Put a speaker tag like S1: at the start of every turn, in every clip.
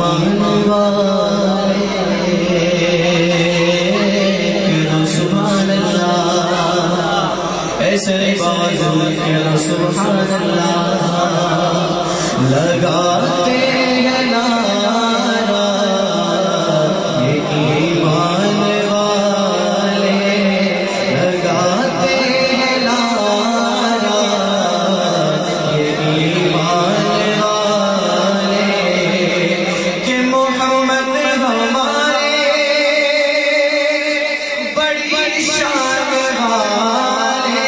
S1: ایمان والے سبحان اللہ، ایسے بازو کہنا سبحان اللہ، لگاتے ہیں نعرہ یہ ایمان والے، لگاتے ہیں نعرہ یہ ایمان والے کہ محمد ہمارے بڑی شان والے،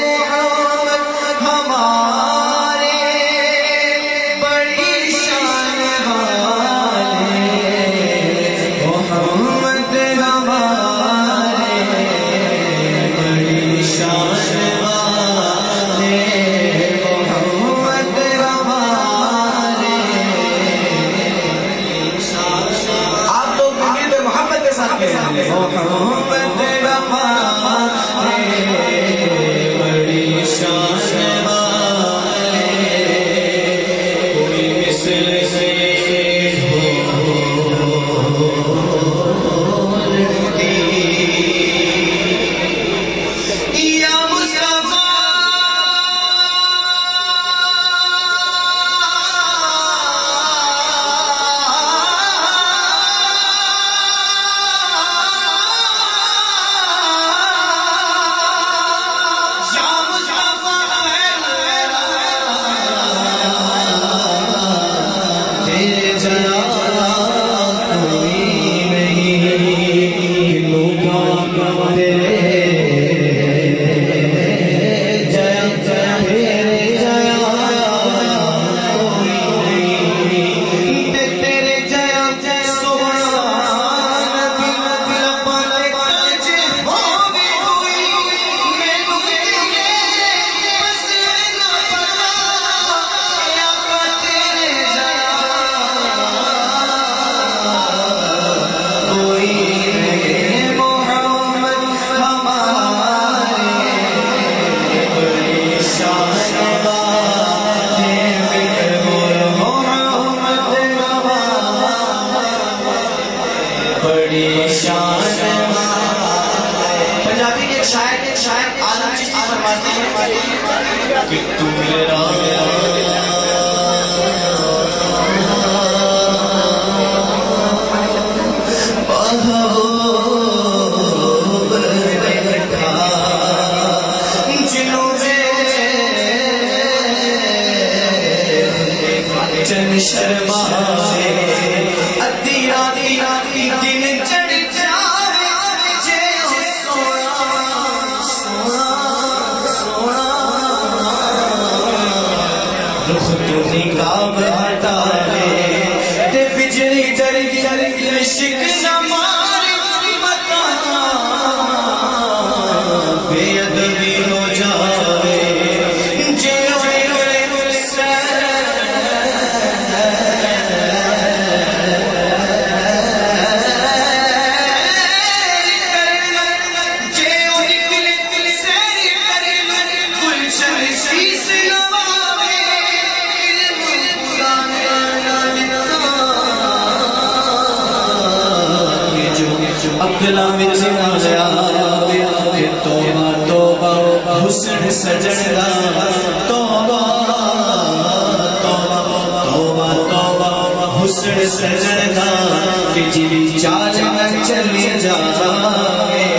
S1: محمد ہمارے بڑی شان والے، محمد ہمارے بڑی شان والے، محمد ہمارے آپ لوگ مل پہ محمد کے ساتھ کہتے ہیں محمد ہمارے بڑی شان والے، کوئی مثل سے یا مصطفیٰ پنجابی کے ایک شاعر عالم چشتی فرماتے ہیں کہ تو میرا چند شرما ادھی راتی دن چڑھ جاوے جے سونا سونا رخ تو نقاب ہٹاوے تے بجلی ڈرگی عشق نہ مارے متا بے ادبی ہو جاوے جے اکلا میں چنا گیا توبہ توبہ حسن سجن دا، توبہ توبہ توبہ توبہ حسن سجن دا کہ جی چال میں چلی جاوے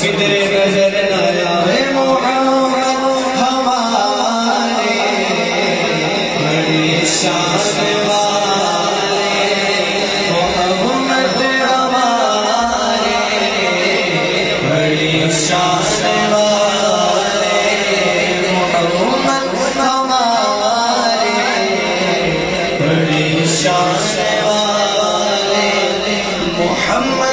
S1: کدھر نظر نہ آئے محمد ہمارے بڑی شان والے، محمد ہمارے بڑی شان والے، محمد ہمارے بڑی شان والے، محمد